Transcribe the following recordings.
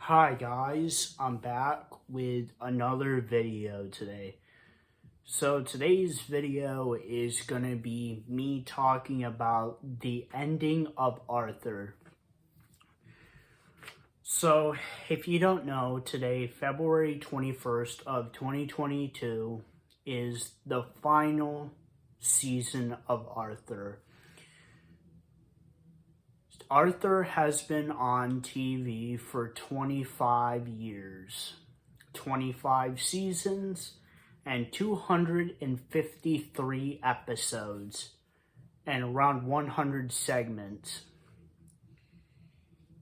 Hi guys, I'm back with another video today. So today's video is going to be me talking about the ending of Arthur. So if you don't know, today, February 21st of 2022, is the final season of Arthur. Arthur has been on TV for 25 years, 25 seasons, and 253 episodes, and around 100 segments.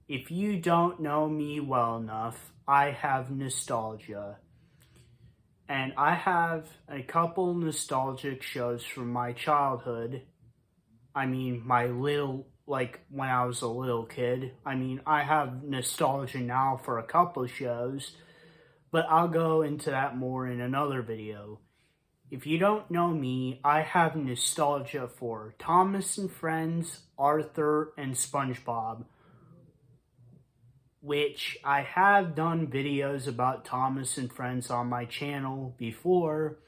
If you don't know me well enough, I have nostalgia. And I have a couple nostalgic shows from my childhood. When I was a little kid. I have nostalgia now for a couple shows, but I'll go into that more in another video. If you don't know me, I have nostalgia for Thomas and Friends, Arthur, and SpongeBob, which I have done videos about Thomas and Friends on my channel before,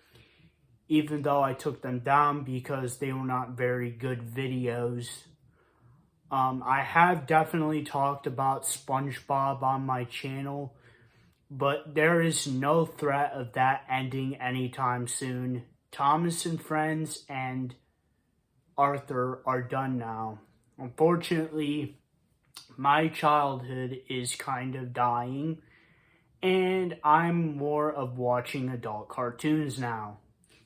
even though I took them down because they were not very good videos. I have definitely talked about SpongeBob on my channel, but there is no threat of that ending anytime soon. Thomas and Friends and Arthur are done now. Unfortunately, my childhood is kind of dying, and I'm more of watching adult cartoons now.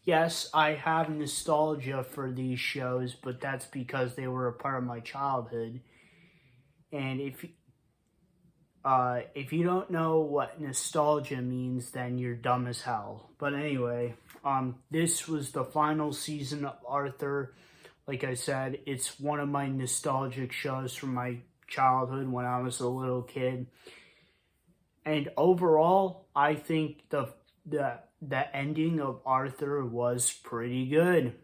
Yes, I have nostalgia for these shows, but that's because they were a part of my childhood. And if you don't know what nostalgia means, then you're dumb as hell. But anyway, this was the final season of Arthur. Like I said, it's one of my nostalgic shows from my childhood when I was a little kid. And overall, I think the ending of Arthur was pretty good.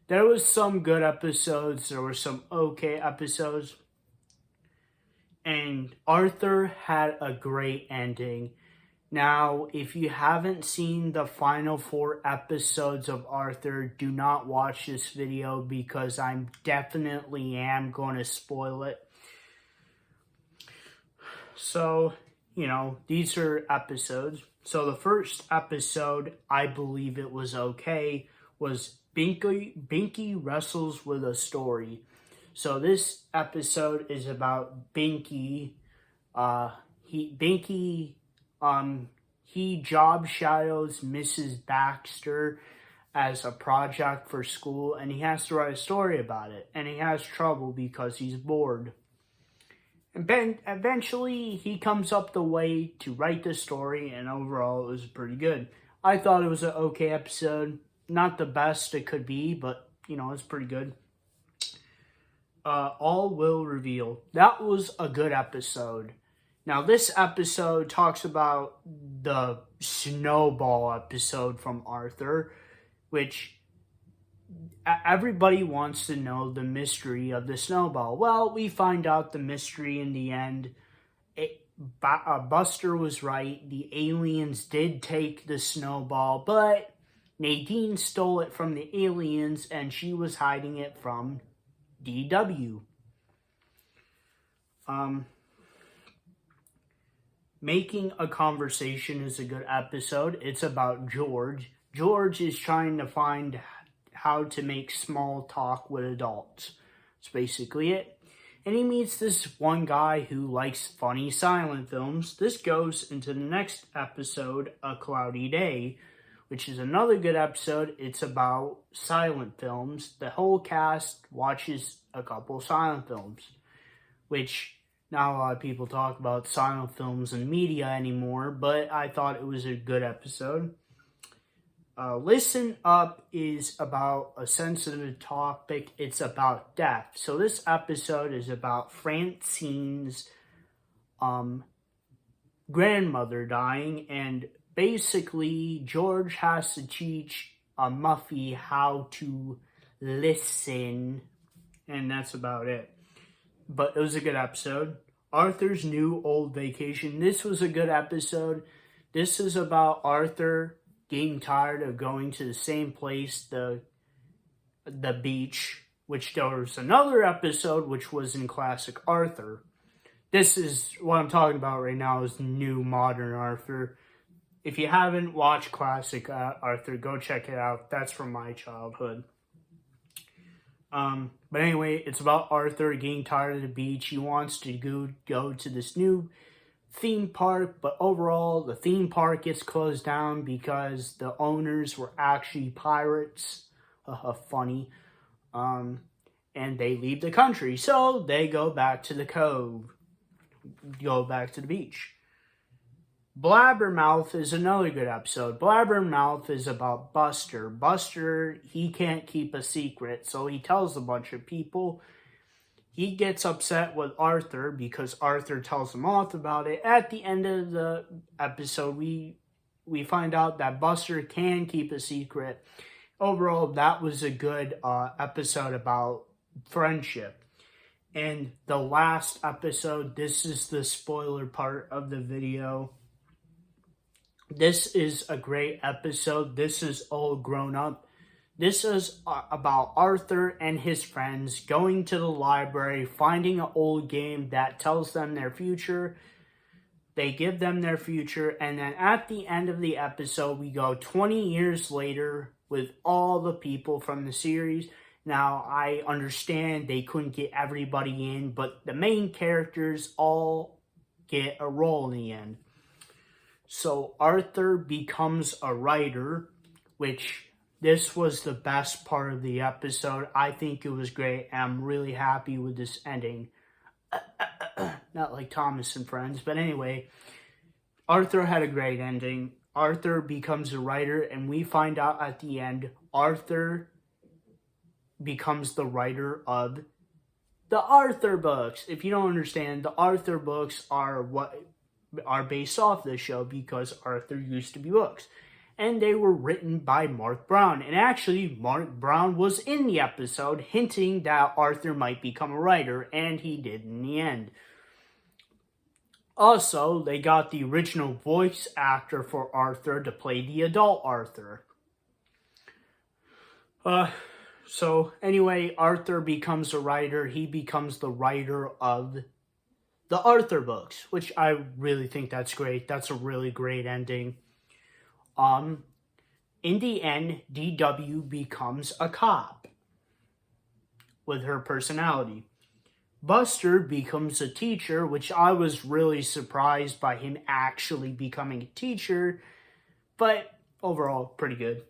There was some good episodes, there were some okay episodes, and Arthur had a great ending. Now, if you haven't seen the final 4 episodes of Arthur, do not watch this video because I definitely am going to spoil it. So, these are episodes. So the first episode, I believe it was okay, was Binky Wrestles with a Story. So this episode is about Binky. He job shadows Mrs. Baxter as a project for school, and he has to write a story about it. And he has trouble because he's bored. And then eventually he comes up the way to write the story, and overall it was pretty good. I thought it was an okay episode. Not the best it could be, but it's pretty good. All Will Reveal. That was a good episode. Now this episode talks about the snowball episode from Arthur, which everybody wants to know the mystery of the snowball. Well, we find out the mystery in the end. Buster was right. The aliens did take the snowball, but Nadine stole it from the aliens, and she was hiding it from DW. Making a Conversation is a good episode. It's about George. George is trying to find how to make small talk with adults. That's basically it. And he meets this one guy who likes funny silent films. This goes into the next episode, A Cloudy Day, which is another good episode. It's about silent films. The whole cast watches a couple silent films, which not a lot of people talk about silent films in media anymore, but I thought it was a good episode. Listen Up is about a sensitive topic. It's about death. So this episode is about Francine's grandmother dying, and basically George has to teach Muffy how to listen, and that's about it. But it was a good episode. Arthur's New Old Vacation. This was a good episode. This is about Arthur getting tired of going to the same place, the beach, which there was another episode which was in Classic Arthur. This is what I'm talking about right now, is new modern Arthur. If you haven't watched Classic Arthur, go check it out. That's from my childhood. But anyway, it's about Arthur getting tired of the beach. He wants to go to this new theme park, but overall the theme park gets closed down because the owners were actually pirates. Funny. And they leave the country, so they go back to the cove. Go back to the beach. Blabbermouth is another good episode. Blabbermouth is about Buster. Buster, he can't keep a secret, so he tells a bunch of people. He gets upset with Arthur because Arthur tells him off about it. At the end of the episode, we find out that Buster can keep a secret. Overall, that was a good episode about friendship. And the last episode, this is the spoiler part of the video. This is a great episode. This is all grown up. This is about Arthur and his friends going to the library, finding an old game that tells them their future. They give them their future, and then at the end of the episode, we go 20 years later with all the people from the series. Now, I understand they couldn't get everybody in, but the main characters all get a role in the end. So Arthur becomes a writer, which this was the best part of the episode. I think it was great. I'm really happy with this ending. Not like Thomas and Friends, but anyway, Arthur had a great ending. Arthur becomes a writer, and we find out at the end, Arthur becomes the writer of the Arthur books. If you don't understand, the Arthur books are what are based off this show because Arthur used to be books. And they were written by Mark Brown. And actually, Mark Brown was in the episode hinting that Arthur might become a writer, and he did in the end. Also, they got the original voice actor for Arthur to play the adult Arthur. So anyway, Arthur becomes a writer. He becomes the writer of the Arthur books, which I really think that's great. That's a really great ending. In the end, DW becomes a cop with her personality. Buster becomes a teacher, which I was really surprised by him actually becoming a teacher, but overall, pretty good.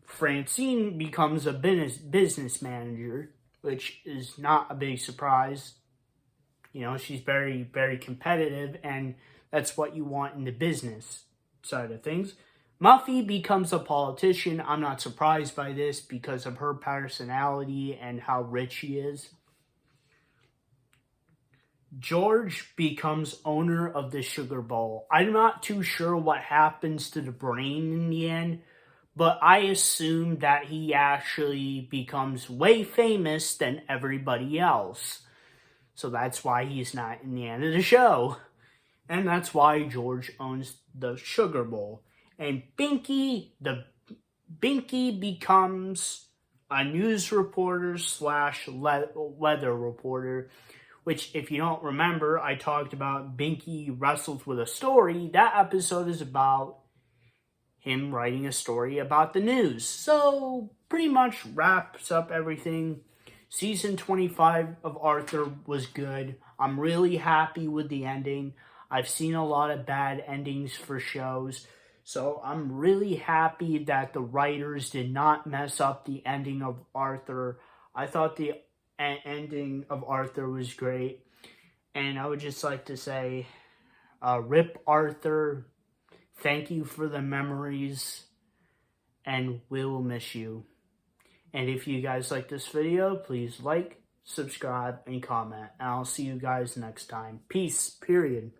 Francine becomes a business manager, which is not a big surprise. You know, she's very, very competitive, and that's what you want in the business side of things. Muffy becomes a politician. I'm not surprised by this because of her personality and how rich she is. George becomes owner of the Sugar Bowl. I'm not too sure what happens to the brain in the end, but I assume that he actually becomes way famous than everybody else. So that's why he's not in the end of the show. And that's why George owns the Sugar Bowl. And Binky becomes a news reporter / weather reporter. Which, if you don't remember, I talked about Binky wrestles with a story. That episode is about him writing a story about the news. So, pretty much wraps up everything. Season 25 of Arthur was good. I'm really happy with the ending. I've seen a lot of bad endings for shows. So I'm really happy that the writers did not mess up the ending of Arthur. I thought the ending of Arthur was great. And I would just like to say, rip Arthur. Thank you for the memories. And we will miss you. And if you guys like this video, please like, subscribe, and comment. And I'll see you guys next time. Peace, period.